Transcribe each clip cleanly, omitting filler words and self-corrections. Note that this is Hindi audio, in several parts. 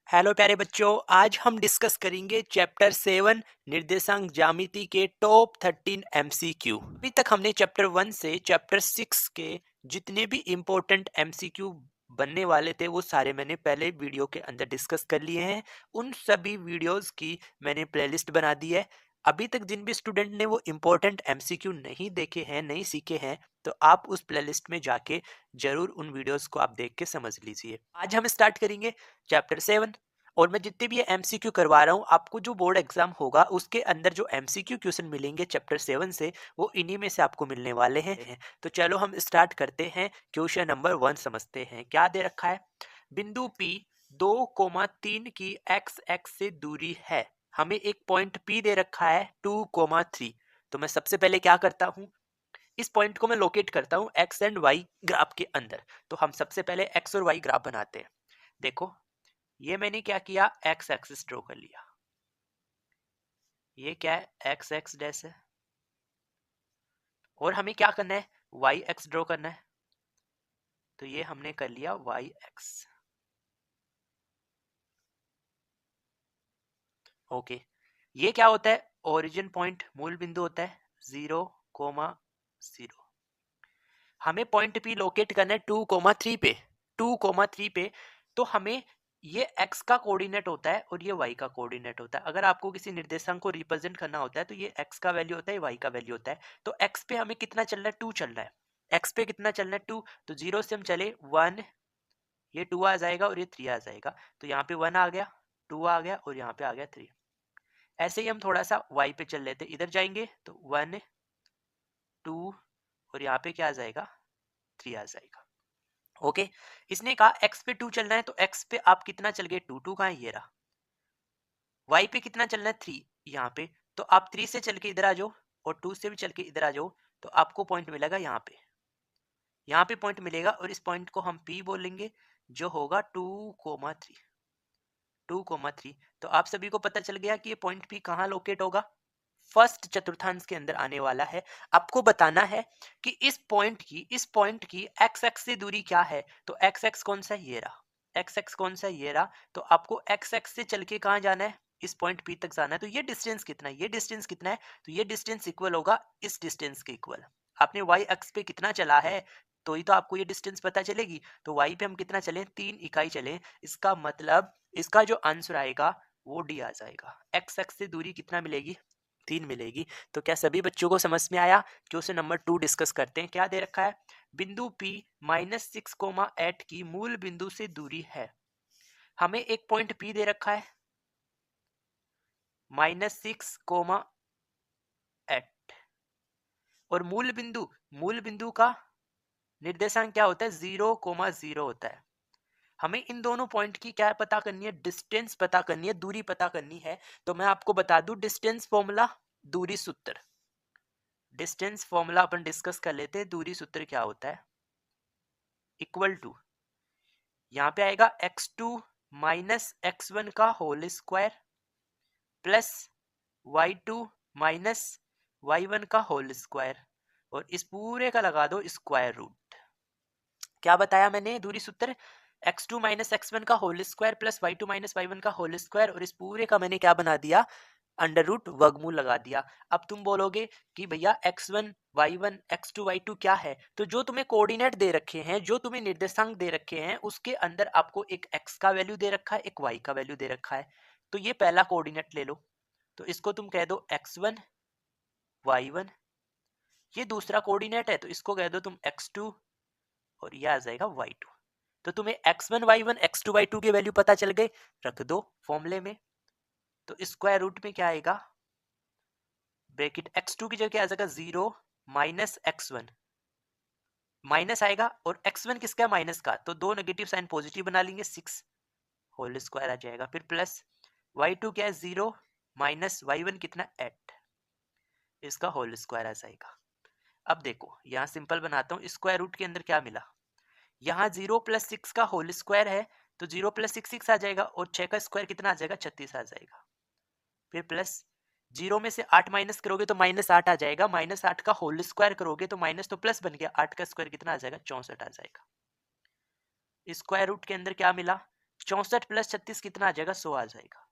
हेलो प्यारे बच्चों, आज हम डिस्कस करेंगे चैप्टर 7 निर्देशांक ज्यामिति के टॉप 13 एमसीक्यू। अभी तक हमने चैप्टर 1 से चैप्टर 6 के जितने भी इम्पोर्टेंट एमसीक्यू बनने वाले थे वो सारे मैंने पहले वीडियो के अंदर डिस्कस कर लिए हैं। उन सभी वीडियोस की मैंने प्लेलिस्ट बना दी है। अभी तक जिन भी स्टूडेंट ने वो इम्पोर्टेंट एमसीक्यू नहीं देखे हैं, नहीं सीखे हैं, तो आप उस प्लेलिस्ट में जाके जरूर उन वीडियोस को आप देख के समझ लीजिए। आज हम स्टार्ट करेंगे चैप्टर 7। और मैं जितने भी ये एमसीक्यू करवा रहा हूँ, आपको जो बोर्ड एग्जाम होगा उसके अंदर जो एमसीक्यू क्वेश्चन मिलेंगे चैप्टर 7 से, वो इन्हीं में से आपको मिलने वाले हैं। तो चलो हम स्टार्ट करते हैं। क्वेश्चन नंबर 1 समझते हैं। क्या दे रखा है? बिंदु P 2,3 की एक्स एक्स से दूरी है। हमें एक पॉइंट P दे रखा है 2,3। तो मैं सबसे पहले क्या करता हूँ, इस पॉइंट को मैं लोकेट करता हूँ एक्स एंड वाई ग्राफ के अंदर। तो हम सबसे पहले एक्स और वाई ग्राफ बनाते हैं। देखो, ये मैंने क्या किया, एक्स एक्सिस ड्रॉ कर लिया। ये क्या है, एक्स एक्स डैश है। और हमें क्या करना है, वाई एक्स ड्रॉ करना है। तो ये हमने कर लिया वाई एक्स। ओके, ये क्या होता है, ओरिजिन पॉइंट, मूल बिंदु होता है 0,0। हमें पॉइंट पी लोकेट करना है 2,3 पे। 2,3 पे तो हमें ये x का कोऑर्डिनेट होता है और ये y का कोऑर्डिनेट होता है। अगर आपको किसी निर्देशांक को रिप्रेजेंट करना होता है तो ये x का वैल्यू होता है, y का वैल्यू होता है। तो x पे हमें कितना चलना है, 2 चलना है। x पे कितना चलना है, 2। तो 0 से हम चले 1, ये 2 आ जाएगा और ये 3 आ जाएगा। तो यहाँ पे 1 आ गया, 2 आ गया और यहाँ पे आ गया 3। ऐसे ही हम थोड़ा सा y पे चल लेते, इधर जाएंगे तो 1 2 और यहाँ पे क्या आ जाएगा, 3 आ जाएगा। ओके, इसने कहा x पे 2 चलना है, तो x पे आप कितना चल गए, 2 2 कहाँ है, ये रहा। y पे कितना चलना है, 3 यहाँ पे। तो आप 3 से चल के इधर आ जाओ और 2 से भी चल के इधर आ जाओ, तो आपको पॉइंट मिलेगा यहाँ पे। यहाँ पे पॉइंट मिलेगा और इस पॉइंट को हम P बोलेंगे, जो होगा 2,3। 2,3। तो आप सभी को पता चल गया कि ये पॉइंट P कहाँ लोकेट होगा, फर्स्ट चतुर्थांश के अंदर आने वाला है। आपको बताना है कि इस पॉइंट की एक्स एक्स से दूरी क्या है। तो एक्स एक्स कौन सा है, ये रहा। एक्स एक्स कौन सा है, ये रहा। तो आपको एक्स एक्स से चल के कहाँ जाना है, इस पॉइंट पी तक जाना है। तो ये डिस्टेंस कितना है, ये डिस्टेंस कितना है, तो ये डिस्टेंस इक्वल होगा इस डिस्टेंस के इक्वल। आपने वाई एक्स पे कितना चला है, तो ही तो आपको ये डिस्टेंस पता चलेगी। तो वाई पे हम कितना चले, 3 इकाई चले। इसका मतलब इसका जो आंसर आएगा वो डी आ जाएगा। एक्स एक्स से दूरी कितना मिलेगी, 3 मिलेगी। तो क्या सभी बच्चों को समझ में आया? क्वेश्चन नंबर 2 डिस्कस करते हैं। क्या दे रखा है, बिंदु P -6,8 की मूल बिंदु से दूरी है। हमें एक पॉइंट P दे रखा है -6,8 और मूल बिंदु का निर्देशांक क्या होता है, 0,0 होता है। हमें इन दोनों पॉइंट की क्या पता करनी है, डिस्टेंस पता करनी है, दूरी पता करनी है। तो मैं आपको बता दूं डिस्टेंस फॉर्मूला, दूरी सूत्र। डिस्टेंस फॉर्मूला अपन डिस्कस कर लेते हैं। दूरी सूत्र क्या होता है, इक्वल टू, यहाँ पे आएगा x2 माइनस x1 का whole square plus y2 minus y1 का होल स्क्वायर, और इस पूरे का लगा दो स्क्वायर रूट। क्या बताया मैंने, दूरी सूत्र x2 माइनस x1 का whole square plus y2 minus y1 का होल स्क्वायर, और इस पूरे का मैंने क्या बना दिया, अंडर रूट वर्गमूल लगा दिया। अब तुम बोलोगे कि भैया x1 y1 x2 y2 क्या है, तो जो तुम्हें कोऑर्डिनेट दे रखे हैं, जो तुम्हें निर्देशांक दे रखे हैं, उसके अंदर आपको एक x का वैल्यू दे रखा है, एक y का वैल्यू दे रखा है। तो ये पहला कोऑर्डिनेट ले लो, तो इसको तुम कह दो x1 y1। ये दूसरा कोऑर्डिनेट है, तो इसको कह दो तुम x2 और ये आ जाएगा y2। तो तुम्हें x1 y1 x2 y2 के वैल्यू पता चल गए, रख दो फॉर्मूले में। तो स्क्वायर रूट में क्या आएगा, ब्रैकेट x2 की जगह आ जाएगा 0 माइनस x1, माइनस आएगा और x1 किसका है, माइनस का, तो दो नेगेटिव साइन पॉजिटिव बना लेंगे, 6 होल स्क्वायर आ जाएगा। फिर प्लस y2 क्या है, 0 माइनस y1 कितना, 8, इसका होल स्क्वायर आ जाएगा। अब देखो यहाँ सिंपल बनाता हूँ, स्क्वायर रूट के अंदर क्या मिला, यहाँ 0 प्लस 6 का होल स्क्वायर है, तो 0 प्लस 6 6 आ जाएगा, और 6 का स्क्वायर कितना आ जाएगा, 36 आ जाएगा। फिर प्लस 0 में से 8 माइनस करोगे तो -8 आ जाएगा, -8 का होल स्क्वायर करोगे तो माइनस तो प्लस बन गया, 8 का स्क्वायर कितना आ जाएगा, 64 आ जाएगा। स्क्वायर रूट के अंदर क्या मिला, 64 प्लस 36 कितना आ जाएगा, 100 आ जाएगा।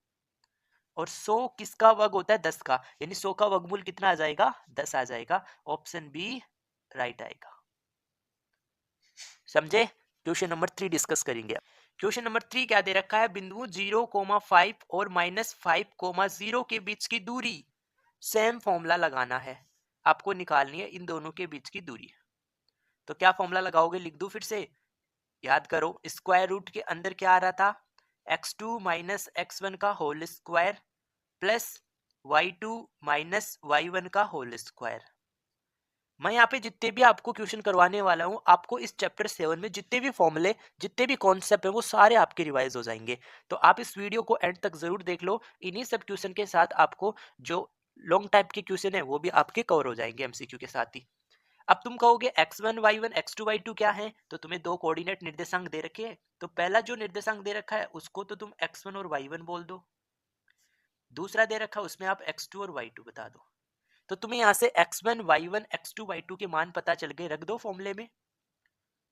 और 100 किसका वर्ग होता है, 10 का, यानी 100 का वर्गमूल कितना आ जाएगा, 10 आ जाएगा। ऑप्शन बी राइट आएगा। समझे? क्वेश्चन नंबर 3 डिस्कस करेंगे। क्वेश्चन नंबर 3 क्या दे रखा है, बिंदु 0,5 और -5,0 के बीच की दूरी, सेम फॉर्मूला लगाना है, आपको निकालनी है इन दोनों के बीच की दूरी। तो क्या फॉर्मूला लगाओगे, लिख दूं फिर से, याद करो। स्क्वायर रूट के अंदर क्या आ रहा था, x2 माइनस x1 का whole square plus y2 minus y1 का होल स्क्वायर। मैं यहाँ पे जितने भी आपको क्वेश्चन करवाने वाला हूँ, आपको इस चैप्टर 7 में जितने भी फॉर्मूले, जितने भी कॉन्सेप्ट है, वो सारे आपके रिवाइज हो जाएंगे। तो आप इस वीडियो को एंड तक जरूर देख लो। इन्हीं सब क्वेश्चन के साथ आपको जो लॉन्ग टाइप के क्वेश्चन है वो भी आपके कवर हो जाएंगे एमसीक्यू के साथ ही। अब तुम कहोगे x1 y1 x2 y2 क्या है, तो तुम्हें दो कोऑर्डिनेट निर्देशांक दे रखे हैं। तो पहला जो निर्देशांक दे रखा है उसको तो तुम x1 और y1 बोल दो, दूसरा दे रखा है उसमें आप x2 और y2 बता दो। तो तुम्हें यहाँ से x1 y1 x2 y2 के मान पता चल गए, रख दो फॉर्मूले में।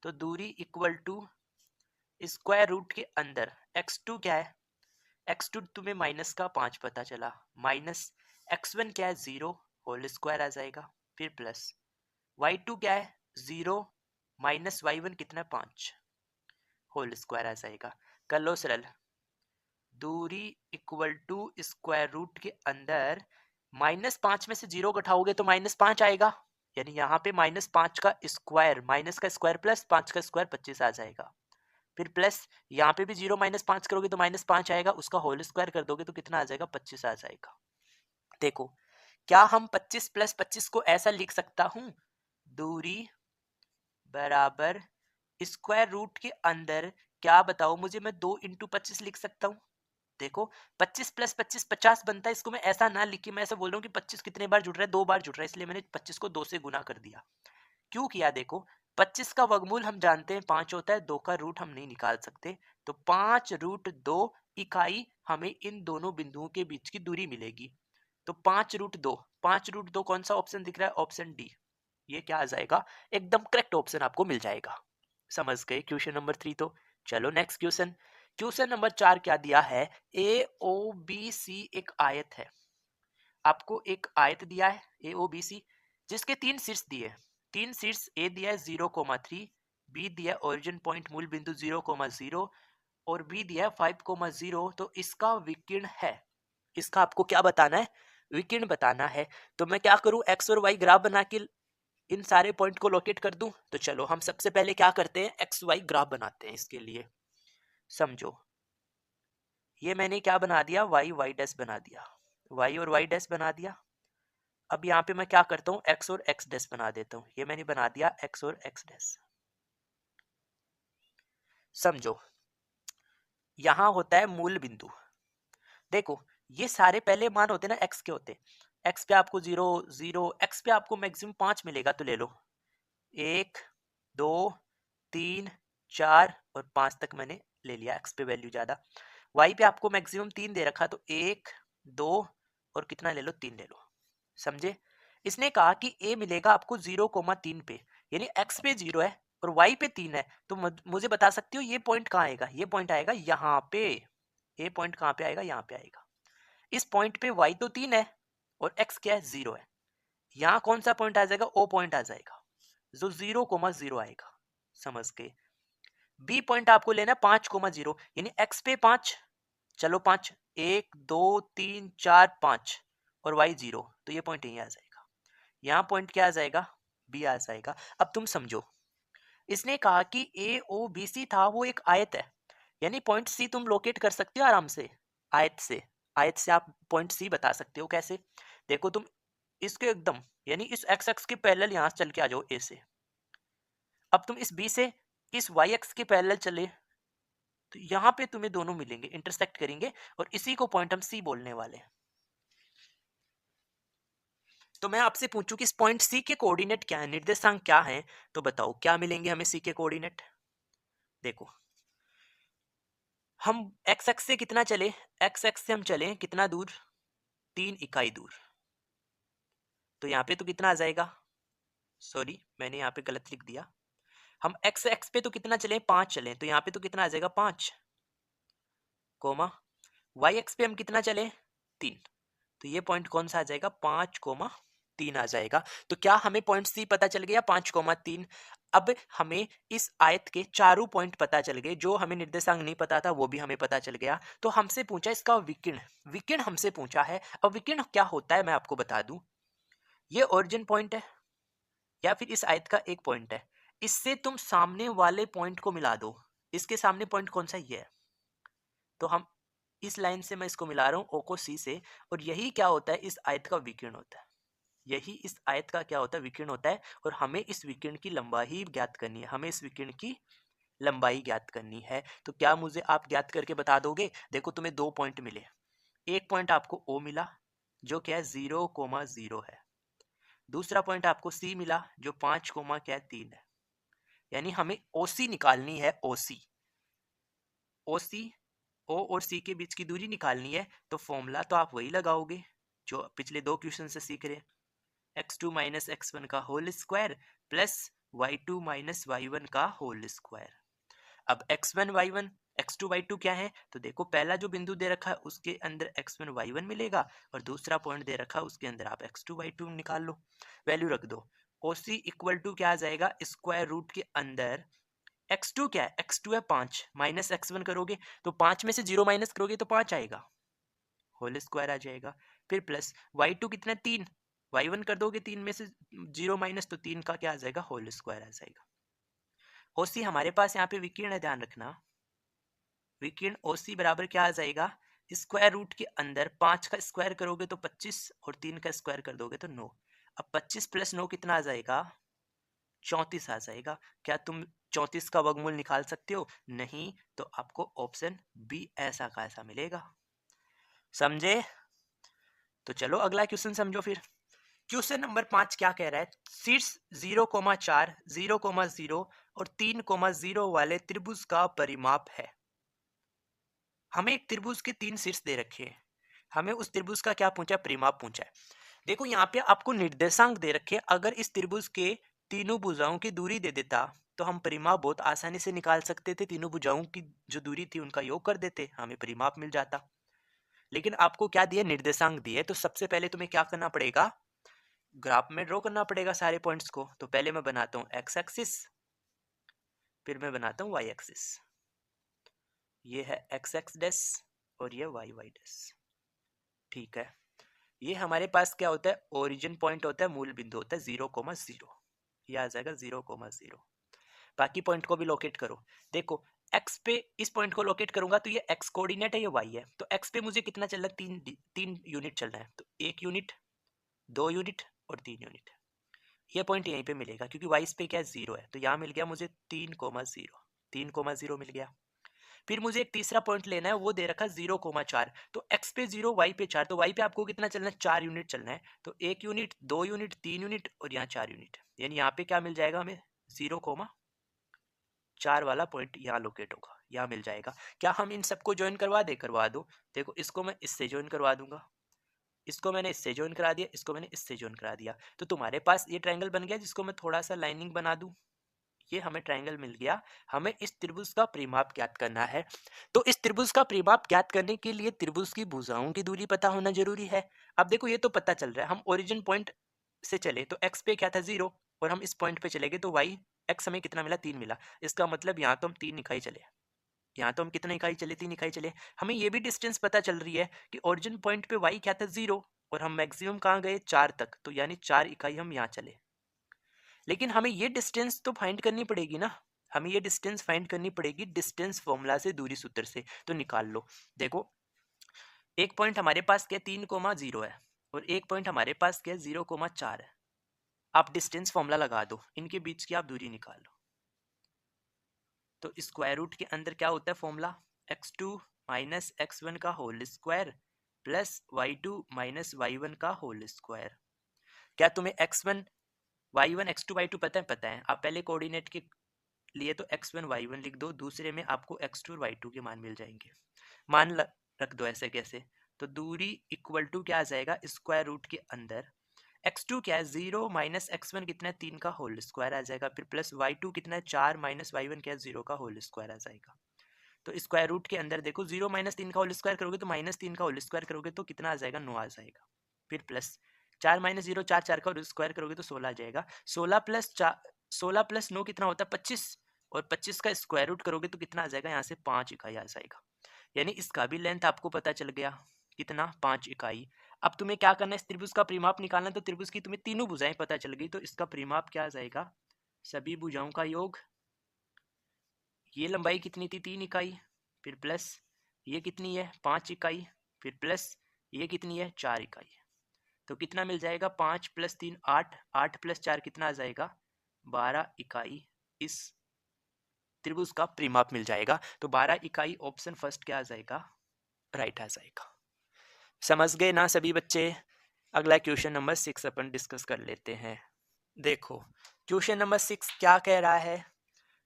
तो दूरी इक्वल टू स्क्वायर रूट के अंदर x2 क्या है, x2 तुम्हें माइनस का 5 पता चला, माइनस x1 क्या है 0 होल स्क्वायर आ जाएगा, फिर प्लस y2 क्या है 0 माइनस y1 कितना 5 होल स्क्वायर आ जाएगा। कर लो सरल। दूरी इक्वल टू स्क्वायर रूट के अंदर -5 में से 0 घटाओगे तो -5 आएगा, यानी यहाँ पे -5 का स्क्वायर, माइनस का स्क्वायर प्लस 5 का स्क्वायर 25 आ जाएगा। फिर प्लस यहाँ पे भी 0 -5 करोगे तो -5 आएगा, उसका होल स्क्वायर कर दोगे तो कितना आ जाएगा, 25 आ जाएगा। देखो, क्या हम 25 प्लस 25 को ऐसा लिख सकता हूँ, दूरी बराबर स्क्वायर रूट के अंदर, क्या बताओ मुझे, मैं 2 इंटू 25 लिख सकता हूँ। देखो 25 प्लस 25 50 बनता है, इसको मैं ऐसा ना लिख के मैं ऐसा बोल रहा हूँ कि 25 कितने बार जुड़ रहा है, 2 बार जुड़ रहा है, इसलिए मैंने 25 को 2 से गुना कर दिया। क्यों किया, देखो 25 का वर्गमूल हम जानते हैं 5 होता है, 2 का रूट हम नहीं निकाल सकते, तो 5 रूट 2 इकाई हमें इन दोनों बिंदुओं के बीच की दूरी मिलेगी। तो 5 रूट 2, 5 रूट 2 कौन सा ऑप्शन दिख रहा है, ऑप्शन डी। ये क्या आ जाएगा, एकदम करेक्ट ऑप्शन आपको मिल जाएगा। समझ गए क्वेश्चन नंबर 3। तो चलो नेक्स्ट क्वेश्चन। क्वेश्चन नंबर 4 क्या दिया है, ए ओ बी सी एक आयत है, आपको एक आयत दिया है ए ओ बी सी, जिसके 3 शीर्ष दिए, 3 शीर्ष ए दिया है 0,3, बी दिया है ओरिजिन पॉइंट मूल बिंदु 0,0 और बी दिया है 5,0। तो इसका विकीर्ण है, इसका आपको क्या बताना है, विकीर्ण बताना है। तो मैं क्या करूं, एक्स और वाई ग्राफ बना के इन सारे पॉइंट को लोकेट कर दूं। तो चलो हम सबसे पहले क्या करते हैं, एक्स वाई ग्राफ बनाते हैं इसके लिए। समझो, ये मैंने क्या बना दिया, वाई वाई डैश बना दिया, वाई और वाई डैश बना दिया। अब यहाँ पे मैं क्या करता हूँ, एक्स और एक्स डैश बना देता हूँ, ये मैंने बना दिया एक्स और एक्स डैश। समझो, यहाँ होता है मूल बिंदु। देखो ये सारे पहले मान होते हैं ना एक्स के होते, एक्स पे आपको 0 0, एक्स पे आपको मैक्सिमम 5 मिलेगा, तो ले लो 1 2 3 4 और 5 तक मैंने ले लिया, एक्स पे वैल्यू ज्यादा। वाई पे आपको मैक्सिमम 3 दे रखा, तो 1 2 और कितना ले लो, 3 ले लो। समझे? इसने कहा कि ए मिलेगा आपको 0,3 पे, यानी एक्स पे 0 है और वाई पे 3 है। तो मुझे बता सकते हो ये पॉइंट कहाँ आएगा, ये पॉइंट आएगा यहाँ पे। ये पॉइंट कहाँ पे आएगा, यहाँ पे आएगा। इस पॉइंट पे y तो 3 है और x क्या है, 0 है। यहाँ कौन सा पॉइंट आ जाएगा, o पॉइंट आ जाएगा, जो 0,0 आएगा। समझ के, b पॉइंट आपको लेना 5,0, यानी x पे 5, चलो 5 1 2 3 4 5 और y 0, तो ये पॉइंट यहीं आ जाएगा। यहाँ पॉइंट क्या आ जाएगा, b आ जाएगा। अब तुम समझो, इसने कहा कि ए ओ बी सी था, वो एक आयत है, यानी पॉइंट सी तुम लोकेट कर सकते हो आराम से आयत से। आयत से आप पॉइंट सी बता सकते हो, कैसे, देखो तुम इसके एकदम, यानी इस एक्स एक्स के पैरेलल यहाँ चल के आ जाओ ए से। अब तुम इस बी से इस वाई एक्स के पैरेलल चले, तो यहाँ पे तुम्हें दोनों मिलेंगे, इंटरसेक्ट करेंगे, और इसी को पॉइंट हम सी बोलने वाले हैं। तो मैं आपसे पूछूं कि इस पॉइंट सी के कोऑर्डिनेट क्या है, निर्देशांक क्या है, तो बताओ क्या मिलेंगे हमें सी के कोऑर्डिनेट। देखो हम एक्स एक्स से कितना चले, एक्स एक्स से हम चले कितना दूर, 3 इकाई दूर। तो यहाँ पे तो कितना आ जाएगा, सॉरी मैंने यहाँ पे गलत लिख दिया। हम एक्स एक्स पे तो कितना चले, 5 चले, तो यहाँ पे तो कितना आ जाएगा 5। कोमा वाई एक्स पे हम कितना चले 3, तो ये पॉइंट कौन सा आ जाएगा 5,3 आ जाएगा। तो क्या हमें पॉइंट सी पता चल गया 5,3। अब हमें इस आयत के चारों पॉइंट पता चल गए, जो हमें निर्देशांक नहीं पता था वो भी हमें पता चल गया। तो हमसे पूछा इसका विकिर्ण, विकिर्ण हमसे पूछा है। अब विकिर्ण क्या होता है मैं आपको बता दूं, ये ओरिजिन पॉइंट है या फिर इस आयत का एक पॉइंट है, इससे तुम सामने वाले पॉइंट को मिला दो। इसके सामने पॉइंट कौन सा, ये है, तो हम इस लाइन से मैं इसको मिला रहा हूँ ओ को सी से, और यही क्या होता है इस आयत का विकिर्ण होता है। यही इस आयत का क्या होता है विकिर्ण होता है, और हमें इस विकिर्ण की लंबाई ज्ञात करनी है, हमें इस विकिर्ण की लंबाई ज्ञात करनी है। तो क्या मुझे आप ज्ञात करके बता दोगे। देखो तुम्हें 2 पॉइंट मिले, एक पॉइंट आपको ओ मिला जो क्या है 0,0 है, दूसरा पॉइंट आपको सी मिला जो 5, क्या है 3 है। यानी हमें ओसी निकालनी है, ओसी, ओसी ओ और सी के बीच की दूरी निकालनी है। तो फॉर्मूला तो आप वही लगाओगे जो पिछले 2 क्वेश्चन से सीख रहे, x2 माइनस x1 का whole square plus y2 minus y1 का होल स्क्वायर। अब x1 y1 x2 y2 क्या है, तो देखो पहला जो बिंदु दे रखा है उसके अंदर x1 y1 मिलेगा, और दूसरा पॉइंट दे रखा है उसके अंदर आप x2 y2 निकाल लो, वैल्यू रख दो। OC इक्वल टू क्या आ जाएगा, स्क्वायर रूट के अंदर x2 क्या है, x2 है 5, माइनस x1 करोगे तो 5 में से 0 माइनस करोगे तो 5 आएगा, होल स्क्वायर आ जाएगा। फिर प्लस y2 कितना 3, y1 कर दोगे 3 में से 0 माइनस तो 3 का क्या आ जाएगा, होल स्क्वायर आ जाएगा। OC हमारे पास यहाँ पे विकिर्ण है, ध्यान रखना, विकिर्ण OC बराबर क्या आ जाएगा, स्क्वायर रूट के अंदर 5 का स्क्वायर करोगे तो 25 और 3 का स्क्वायर कर दोगे तो 9। अब 25 प्लस 9 कितना आ जाएगा, 34 आ जाएगा। क्या तुम 34 का वर्गमूल निकाल सकते हो, नहीं, तो आपको ऑप्शन बी ऐसा का ऐसा मिलेगा। समझे। तो चलो अगला क्वेश्चन समझो फिर। क्वेश्चन नंबर 5 क्या कह रहा है, शीर्ष 0,4 0,0 और 3,0 वाले त्रिभुज का परिमाप है। हमें एक त्रिभुज के 3 शीर्ष दे रखे हैं, हमें उस त्रिभुज का क्या पूछा, परिमाप पूछा है। देखो यहाँ पे आपको निर्देशांक दे रखे, अगर इस त्रिभुज के तीनों भुजाओं की दूरी दे देता तो हम परिमाप बहुत आसानी से निकाल सकते थे, तीनों भुजाओं की जो दूरी थी उनका योग कर देते, हमें परिमाप मिल जाता। लेकिन आपको क्या दिया, निर्देशांक दिए, तो सबसे पहले तुम्हें क्या करना पड़ेगा, ग्राफ में ड्रॉ करना पड़ेगा सारे पॉइंट्स को। तो पहले मैं बनाता हूँ एक्स एक्सिस, फिर मैं बनाता हूँ वाई एक्सिस, ये है एक्स एक्स डैश और ये वाई वाई डैश, ठीक है। ये हमारे पास क्या होता है, ओरिजिन पॉइंट होता है, मूल बिंदु होता है 0,0, ये आ जाएगा 0,0। बाकी पॉइंट को भी लोकेट करो। देखो x पे इस पॉइंट को लोकेट करूंगा तो ये x कोऑर्डिनेट है, ये y है, तो x पे मुझे कितना चलना है, 3 यूनिट चलना है, तो 1 यूनिट 2 यूनिट और 3 यूनिट। ये पॉइंट यहीं पे मिलेगा क्योंकि y पे क्या है 0 है, तो यहाँ मिल गया मुझे 3,0, 3,0 मिल गया। फिर मुझे एक तीसरा पॉइंट लेना है, वो दे रखा 0,4, तो x पे 0 y पे 4, तो y पे आपको कितना चलना है, 4 यूनिट चलना है, तो 1 यूनिट 2 यूनिट 3 यूनिट और यहाँ 4 यूनिट, यानी यहाँ पे क्या मिल जाएगा हमें 0,4 वाला पॉइंट यहाँ लोकेट होगा, यहाँ मिल जाएगा। क्या हम इन सबको ज्वाइन करवा दे, करवा दो। देखो इसको मैं इससे ज्वाइन करवा दूंगा, इसको मैंने इससे ज्वाइन करा दिया, इसको मैंने इससे ज्वाइन करा दिया, तो तुम्हारे पास ये ट्रायंगल बन गया, जिसको मैं थोड़ा सा लाइनिंग बना दूं, ये हमें ट्रायंगल मिल गया। हमें इस त्रिभुज का परिमाप ज्ञात करना है, तो इस त्रिभुज का परिमाप ज्ञात करने के लिए त्रिभुज की भुजाओं की दूरी पता होना जरूरी है। अब देखो ये तो पता चल रहा है, हम ओरिजिन पॉइंट से चले तो x पे क्या था 0, और हम इस पॉइंट पे चले गए तो y x हमें कितना मिला, 3 मिला। इसका मतलब यहाँ तो हम 3 इकाई चले, यहाँ तो हम कितने इकाई चले, 3 इकाई चले। हमें ये भी डिस्टेंस पता चल रही है कि ओरिजिन पॉइंट पे y क्या था 0, और हम मैक्सिमम कहाँ गए 4 तक, तो यानी 4 इकाई हम यहाँ चले। लेकिन हमें ये डिस्टेंस तो फाइंड करनी पड़ेगी ना, हमें ये डिस्टेंस फाइंड करनी पड़ेगी डिस्टेंस फॉर्मूला से, दूरी सूत्र से, तो निकाल लो। देखो एक पॉइंट हमारे पास क्या 3,0 है और एक पॉइंट हमारे पास क्या 0,4 है। आप डिस्टेंस फॉर्मूला लगा दो, इनके बीच की आप दूरी निकाल लो। तो स्क्वायर रूट के अंदर क्या होता है फॉर्मूला, x2 माइनस x1 का whole square plus y2 minus y1 का होल स्क्वायर। क्या तुम्हें x1 y1 x2 y2 पता है, पता है। आप पहले कोऑर्डिनेट के लिए तो x1 y1 लिख दो, दूसरे में आपको x2 और y2 के मान मिल जाएंगे, मान रख दो ऐसे कैसे, तो दूरी इक्वल टू क्या आ जाएगा, स्क्वायर रूट के अंदर x2 क्या है 0 माइनस x1 कितना है 3 का होल स्क्वायर आ जाएगा, फिर प्लस y2 कितना है 4 माइनस y1 क्या है 0 का होल स्क्वायर आ जाएगा। तो स्क्वायर रूट के अंदर देखो 0 माइनस 3 का होल स्क्वायर करोगे तो माइनस 3 का होल स्क्वायर करोगे तो कितना आ जाएगा, 9 आ जाएगा। फिर प्लस 4 माइनस 0 4 4 का होल स्क्वायर करोगे तो 16 आ जाएगा। 16 प्लस 9 कितना होता है, 25, और 25 का स्क्वायर रूट करोगे तो कितना आ जाएगा, यहाँ से 5 इकाई आ जाएगा। यानी इसका भी लेंथ आपको पता चल गया कितना, 5 इकाई। अब तुम्हें क्या करना है, इस त्रिभुज का परिमाप निकालना है। तो त्रिभुज की तुम्हें तीनों भुजाएं पता चल गई, तो इसका परिमाप क्या आ जाएगा, सभी भुजाओं का योग। ये लंबाई कितनी थी, 3 इकाई, फिर प्लस ये कितनी है, 5 इकाई, फिर प्लस ये कितनी है, 4 इकाई। तो कितना मिल जाएगा, 5 प्लस 3 8, 8 प्लस 4 कितना आ जाएगा, 12 इकाई इस त्रिभुज का परिमाप मिल जाएगा। तो 12 इकाई ऑप्शन फर्स्ट क्या आ जाएगा, राइट आ जाएगा। समझ गए ना सभी बच्चे। अगला क्वेश्चन नंबर 6 अपन डिस्कस कर लेते हैं। देखो क्वेश्चन नंबर 6 क्या कह रहा है,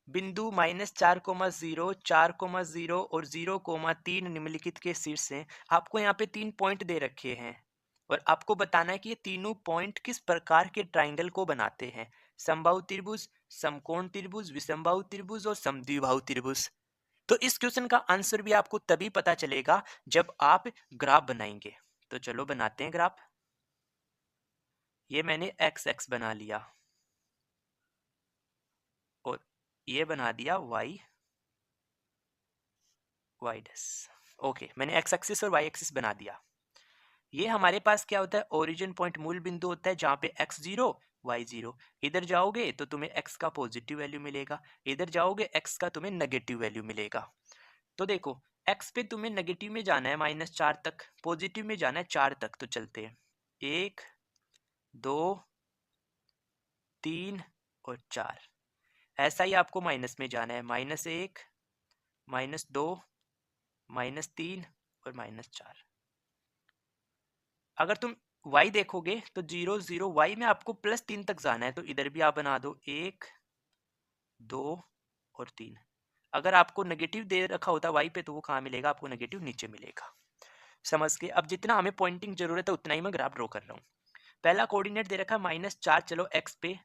बिंदु -4,0, 4,0 और 0,3 निम्नलिखित के शीर्ष से आपको यहाँ पे 3 पॉइंट दे रखे हैं और आपको बताना है कि ये तीनों पॉइंट किस प्रकार के ट्राइंगल को बनाते हैं, समबाहु त्रिभुज, समकोण त्रिभुज, विषमबाहु त्रिभुज और समद्विबाहु त्रिभुज। तो इस क्वेश्चन का आंसर भी आपको तभी पता चलेगा जब आप ग्राफ बनाएंगे। तो चलो बनाते हैं ग्राफ। ये मैंने एक्स एक्स बना लिया और ये बना दिया वाई वाई डैश। ओके, मैंने एक्स एक्सिस और वाई एक्सिस बना दिया। ये हमारे पास क्या होता है, ओरिजिन पॉइंट मूल बिंदु होता है जहाँ पे x 0 y 0। इधर जाओगे तो तुम्हें x का पॉजिटिव वैल्यू मिलेगा, इधर जाओगे x का तुम्हें नेगेटिव वैल्यू मिलेगा। तो देखो x पे तुम्हें नेगेटिव में जाना है -4 तक, पॉजिटिव में जाना है 4 तक। तो चलते हैं 1 2 3 और 4। ऐसा ही आपको माइनस में जाना है -1 -2 -3 और -4। अगर तुम y देखोगे तो 0 0 y में आपको +3 तक जाना है, तो इधर भी आप बना दो 1 2 और 3। अगर आपको नेगेटिव दे रखा होता y पे तो वो कहाँ मिलेगा, आपको नेगेटिव नीचे मिलेगा। समझ के, अब जितना हमें पॉइंटिंग जरूरत है उतना ही मैं ग्राफ ड्रॉ कर रहा हूँ। पहला कोऑर्डिनेट दे रखा है -4, चलो x पे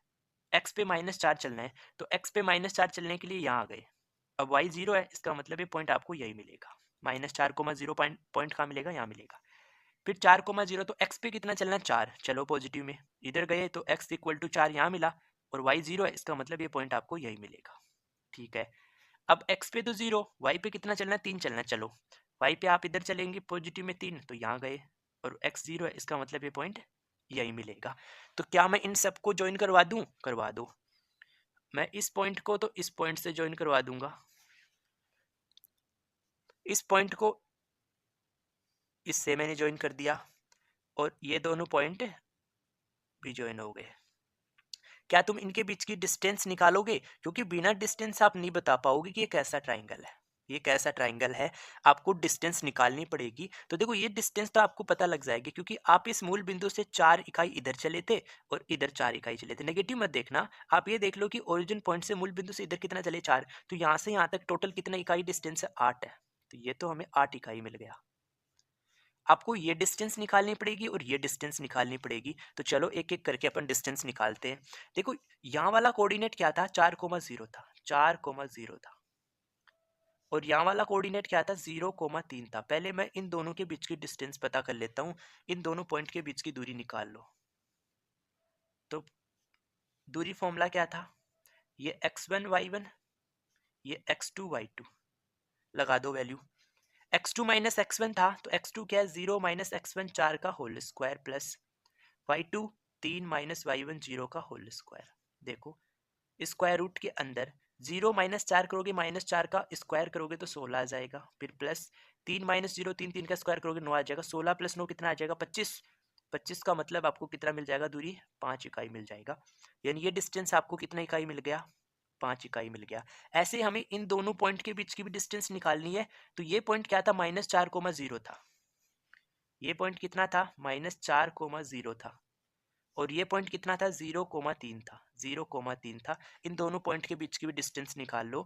-4 चलना है, तो x पे -4 चलने के लिए यहाँ आ गए। अब y 0 है, इसका मतलब ये पॉइंट आपको यही मिलेगा। -4,0 पॉइंट कहाँ मिलेगा, यहाँ मिलेगा। फिर 4,0 तो x पे कितना चलना है, 4, चलो पॉजिटिव में इधर गए तो x इक्वल टू 4 यहाँ मिला और y 0 है, इसका मतलब ये पॉइंट आपको यही मिलेगा। ठीक है, अब x पे तो 0, y पे कितना चलना है, 3 चलना है, चलो y पे आप इधर चलेंगे पॉजिटिव में 3, तो यहाँ गए और x 0 है, इसका मतलब ये पॉइंट यही मिलेगा। तो क्या मैं इन सबको ज्वाइन करवा दूं, करवा दो। मैं इस पॉइंट को तो इस पॉइंट से ज्वाइन करवा दूंगा, इस पॉइंट को इससे मैंने ज्वाइन कर दिया और ये दोनों पॉइंट भी ज्वाइन हो गए। क्या तुम इनके बीच की डिस्टेंस निकालोगे, क्योंकि बिना डिस्टेंस आप नहीं बता पाओगे कि ये कैसा ट्राइंगल है, ये कैसा ट्राइंगल है, आपको डिस्टेंस निकालनी पड़ेगी। तो देखो ये डिस्टेंस तो आपको पता लग जाएगी, क्योंकि आप इस मूल बिंदु से 4 इकाई इधर चले थे और इधर 4 इकाई चले थे। नेगेटिव मत देखना, आप ये देख लो कि ओरिजिन पॉइंट से मूल बिंदु से इधर कितना चले, 4, तो यहाँ से यहाँ तक टोटल कितना इकाई डिस्टेंस है, 8 है। तो ये तो हमें 8 इकाई मिल गया। आपको ये डिस्टेंस निकालनी पड़ेगी और ये डिस्टेंस निकालनी पड़ेगी। तो चलो एक एक करके अपन डिस्टेंस निकालते हैं। देखो यहाँ वाला कोऑर्डिनेट क्या था, 4,0 था, 4,0 था, और यहाँ वाला कोऑर्डिनेट क्या था, 0,3 था। पहले मैं इन दोनों के बीच की डिस्टेंस पता कर लेता हूँ, इन दोनों पॉइंट के बीच की दूरी निकाल लो। तो दूरी फॉर्मूला क्या था, ये x1 y1, ये x2 y2, लगा दो वैल्यू। x2 माइनस x1 था, तो x2 क्या है, 0 माइनस x1 4 का whole square plus y2 3 minus y1 0 का होल स्क्वायर। देखो स्क्वायर रूट के अंदर 0 माइनस 4 करोगे, -4 का स्क्वायर करोगे तो 16 आ जाएगा, फिर प्लस 3 माइनस 0 3 3 का स्क्वायर करोगे 9 आ जाएगा, 16 प्लस 9 कितना आ जाएगा, 25। 25 का मतलब आपको कितना मिल जाएगा, दूरी 5 इकाई मिल जाएगा। यानी ये डिस्टेंस आपको कितना इकाई मिल गया, 5 इकाई मिल गया। ऐसे हमें इन दोनों पॉइंट के बीच की भी डिस्टेंस निकालनी है। तो ये पॉइंट क्या था, -4,0 था, ये पॉइंट कितना था, -4,0 था, और ये पॉइंट कितना था, 0,3 था, 0,3 था। इन दोनों पॉइंट के बीच की भी डिस्टेंस निकाल लो।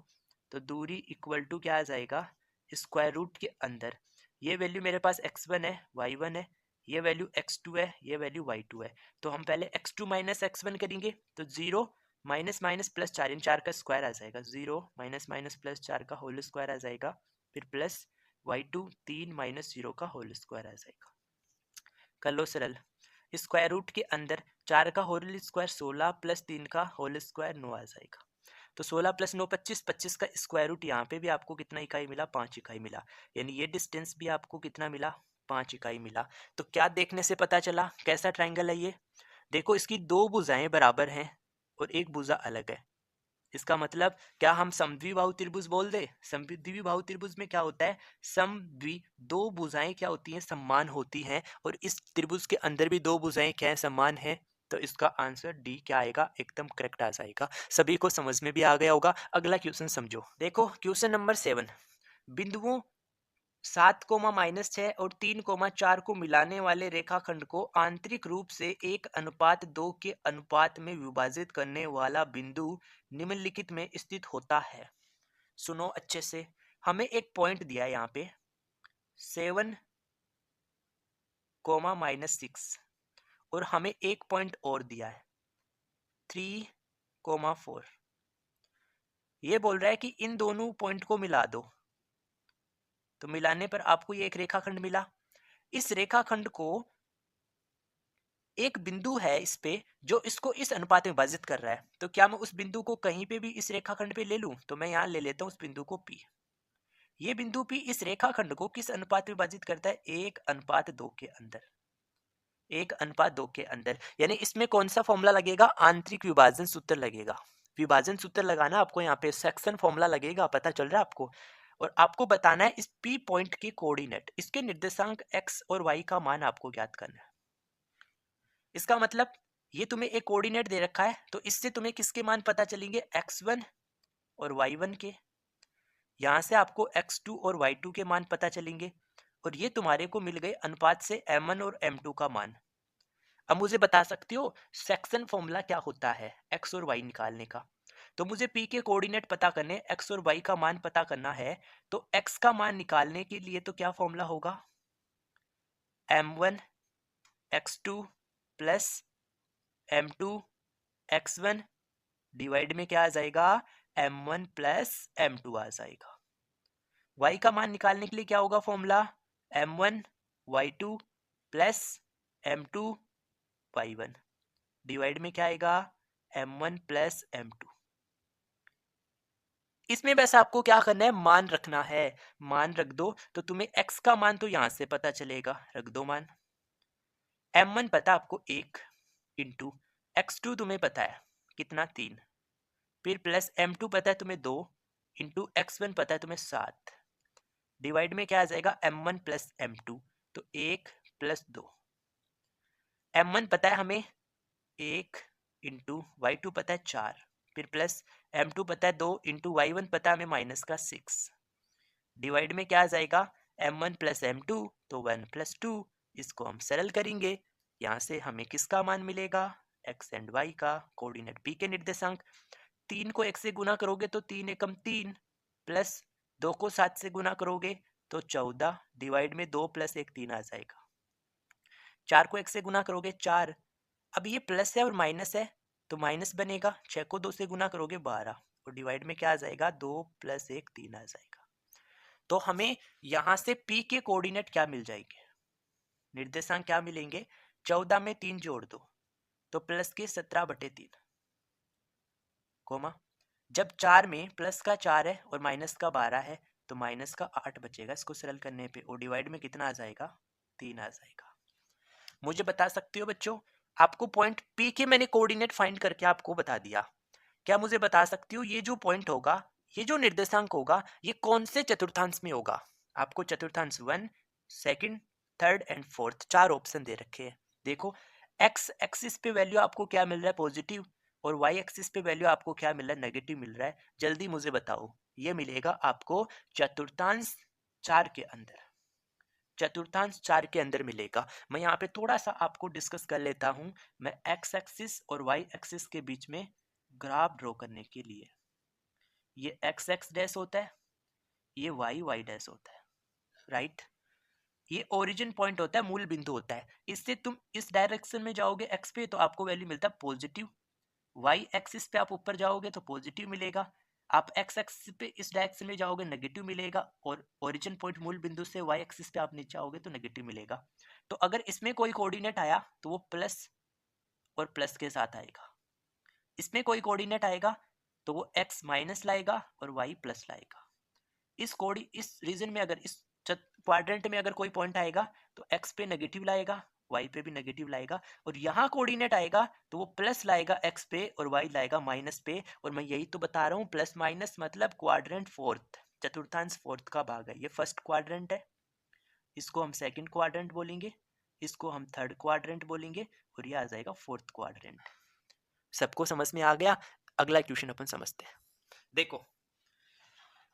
तो दूरी इक्वल टू क्या आ जाएगा, स्क्वायर रूट के अंदर ये वैल्यू मेरे पास x1 है, y1 है, ये वैल्यू x2 है, ये वैल्यू y2 है। तो हम पहले x2 माइनस x1 करेंगे, तो 0 माइनस माइनस प्लस 4, इन 4 का स्क्वायर आ जाएगा, 0 माइनस माइनस प्लस 4 का होल स्क्वायर आ जाएगा, फिर प्लस y2 3 माइनस 0 का होल स्क्वायर आ जाएगा। कर लो सरल। स्क्वायर रूट के अंदर 4 का होल स्क्वायर 16 प्लस 3 का होल स्क्वायर 9 आ जाएगा। तो 16 प्लस 9 25, 25 का स्क्वायर रूट यहाँ पे भी आपको कितना इकाई मिला, 5 इकाई मिला। यानी ये डिस्टेंस भी आपको कितना मिला, 5 इकाई मिला। तो क्या देखने से पता चला, कैसा ट्राइंगल है ये? देखो इसकी दो भुजाएं बराबर हैं और एक भुजा अलग है। इसका मतलब क्या हम समद्विबाहु त्रिभुज बोल दे? समद्विबाहु त्रिभुज में क्या होता है, समद्वि दो भुजाएं क्या होती हैं, समान होती हैं, और इस त्रिभुज के अंदर भी दो भुजाएं क्या है, समान है। तो इसका आंसर डी क्या आएगा, एकदम करेक्ट आ जाएगा। सभी को समझ में भी आ गया होगा। अगला क्वेश्चन समझो। देखो क्वेश्चन नंबर 7, बिंदुओं 7, -6 और 3, 4 को मिलाने वाले रेखाखंड को आंतरिक रूप से 1:2 के अनुपात में विभाजित करने वाला बिंदु निम्नलिखित में स्थित होता है। सुनो अच्छे से, हमें एक पॉइंट दिया है यहाँ पे 7, -6 और हमें एक पॉइंट और दिया है 3, 4। ये बोल रहा है कि इन दोनों पॉइंट को मिला दो। तो मिलाने पर आपको ये एक रेखाखंड मिला। इस रेखाखंड को एक बिंदु है इस पे जो इसको इस अनुपात में विभाजित कर रहा है। तो क्या मैं उस बिंदु को कहीं पे भी इस रेखाखंड पे ले लूं? तो मैं यहाँ ले लेता हूँ उस बिंदु को P। ये बिंदु P इस रेखाखंड को किस अनुपात में विभाजित करता है? 1:2 के अंदर। 1:2 के अंदर, यानी इसमें कौन सा फॉर्मूला लगेगा? आंतरिक विभाजन सूत्र लगेगा। विभाजन सूत्र लगाना आपको यहाँ पे सेक्शन फॉर्मूला लगेगा, पता चल रहा है आपको। और आपको बताना है इस P पॉइंट के कोऑर्डिनेट, इसके निर्देशांक x और y का मान आपको ज्ञात करना है। इसका मतलब ये तुम्हें एक कोऑर्डिनेट दे रखा है, तो इससे तुम्हें किसके मान पता चलेंगे? x1 और y1 के। यहाँ से आपको x2 और y2 के मान पता चलेंगे, और ये तुम्हारे को मिल गए अनुपात से m1 और m2 का मान। अब मुझे बता सकते हो सेक्शन फॉर्मूला क्या होता है x और y निकालने का? तो मुझे p के कोऑर्डिनेट पता करने, x और y का मान पता करना है। तो x का मान निकालने के लिए तो क्या फॉर्मूला होगा? m1 x2 plus m2 x1 divide में क्या आ जाएगा? m1 प्लस m2 आ जाएगा। y का मान निकालने के लिए क्या होगा formula? m1 y2 plus m2 y1 divide में क्या आएगा? m1 plus m2। इसमें बस आपको क्या करना है, मान रखना है। मान रख दो तो तुम्हें x का मान तो यहां से पता चलेगा, रख दो मान। m1 पता आपको 1 इंटू x2 तुम्हें पता है कितना 3, फिर प्लस m2 पता है तुम्हें 2 इंटू x1 पता है तुम्हें 7, डिवाइड में क्या आ जाएगा? m1 प्लस m2, तो 1 प्लस 2। m1 पता है हमें 1 इंटू y2 पता है 4, फिर प्लस m2 पता है 2 इंटू y1 पता है हमें माइनस का 6, डिवाइड में क्या आ जाएगा? m1 प्लस m2, तो 1 प्लस 2। इसको हम सरल करेंगे, यहाँ से हमें किसका मान मिलेगा? x एंड y का, कोऑर्डिनेट p के निर्देशांक। 3 को 1 से गुना करोगे तो 3 एकम 3, प्लस 2 को 7 से गुना करोगे तो 14, डिवाइड में 2 प्लस 1 3 आ जाएगा। 4 को 1 से गुना करोगे 4, अब ये प्लस है और माइनस है तो माइनस बनेगा। 6 को 2 से गुना करोगे 12, और डिवाइड में क्या आ जाएगा? 2 प्लस 1 3 आ जाएगा। तो हमें यहाँ से P के कोऑर्डिनेट क्या मिल जाएंगे? निर्देशांक क्या मिलेंगे? 14 में 3 जोड़ दो तो प्लस के 17/3, कोमा जब 4 में प्लस का 4 है और माइनस का 12 है तो माइनस का 8 बचेगा इसको सरल करने पे, और डिवाइड में कितना आ जाएगा? 3 आ जाएगा। मुझे बता सकते हो बच्चों, आपको पॉइंट P के मैंने कोऑर्डिनेट फाइंड करके आपको बता दिया। क्या मुझे बता सकती हो ये जो पॉइंट होगा, ये जो निर्देशांक होगा, ये कौन से चतुर्थांश में होगा? आपको चतुर्थांश 1, second, third and fourth 4 option दे रखे हैं। देखो x एक्सिस पे वैल्यू आपको क्या मिल रहा है? पॉजिटिव, और y एक्सिस पे वैल्यू आपको क्या मिल रहा है? नेगेटिव मिल रहा है। जल्दी मुझे बताओ, ये मिलेगा आपको चतुर्थांश 4 के अंदर। चतुर्थांश 4 के अंदर मिलेगा। मैं यहाँ पे थोड़ा सा आपको डिस्कस कर लेता हूँ। मैं x एक्सिस और y एक्सिस के बीच में ग्राफ ड्रॉ करने के लिए, ये x x डैश होता है, ये y y डैश होता है, राइट। ये ओरिजिन पॉइंट होता है, मूल बिंदु होता है। इससे तुम इस डायरेक्शन में जाओगे x पे तो आपको वैल्यू मिलता है पॉजिटिव, y एक्सिस पे आप ऊपर जाओगे तो पॉजिटिव मिलेगा। आप एक्स एक्सिस पे इस डायरेक्शन में जाओगे नेगेटिव मिलेगा, और ओरिजिन पॉइंट मूल बिंदु से वाई एक्सिस पे आप नीचे आओगे तो नेगेटिव मिलेगा। तो अगर इसमें कोई कोऑर्डिनेट आया तो वो प्लस और प्लस के साथ आएगा, इसमें कोई कोऑर्डिनेट आएगा तो वो एक्स माइनस लाएगा और वाई प्लस लाएगा। इस रीजन में अगर इस क्वाड्रेंट में अगर कोई पॉइंट आएगा तो एक्स पे नेगेटिव लाएगा, वाई पे भी नेगेटिव लाएगा, और यहाँ कोऑर्डिनेट आएगा तो वो प्लस लाएगा एक्स पे और वाई लाएगा माइनस पे। और मैं यही तो बता रहा हूँ, प्लस माइनस मतलब क्वाड्रेंट फोर्थ, चतुर्थांश फोर्थ का भाग है। ये फर्स्ट क्वाड्रेंट है, इसको हम सेकंड क्वाड्रेंट बोलेंगे, इसको हम थर्ड क्वाड्रेंट बोलेंगे, और ये आ जाएगा फोर्थ क्वाड्रेंट। सबको समझ में आ गया? अगला क्वेश्चन अपन समझते हैं। देखो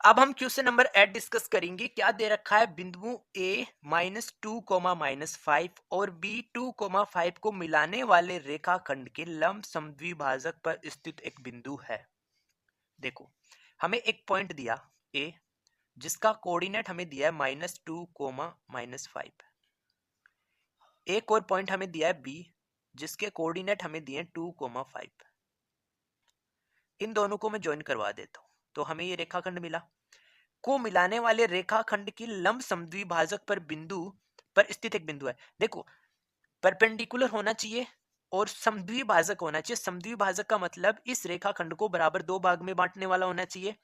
अब हम क्वेश्चन नंबर 8 डिस्कस करेंगे। क्या दे रखा है, बिंदु ए -2, -5 और B2, 5 को मिलाने वाले रेखाखंड के लंब समद्विभाजक पर स्थित एक बिंदु है। देखो हमें एक पॉइंट दिया ए जिसका कोऑर्डिनेट हमें दिया है -2, -5। एक और पॉइंट हमें दिया है बी जिसके कोऑर्डिनेट हमें दिए 2, 5। इन दोनों को मैं ज्वाइन करवा देता हूं तो हमें ये रेखाखंड मिला। को मिलाने वाले रेखाखंड की लंब समद्विभाजक पर स्थित एक बिंदु है। देखो परपेंडिकुलर होना चाहिए और समद्विभाजक होना चाहिए। समद्विभाजक का मतलब इस रेखाखंड को बराबर दो भाग में बांटने वाला होना चाहिए।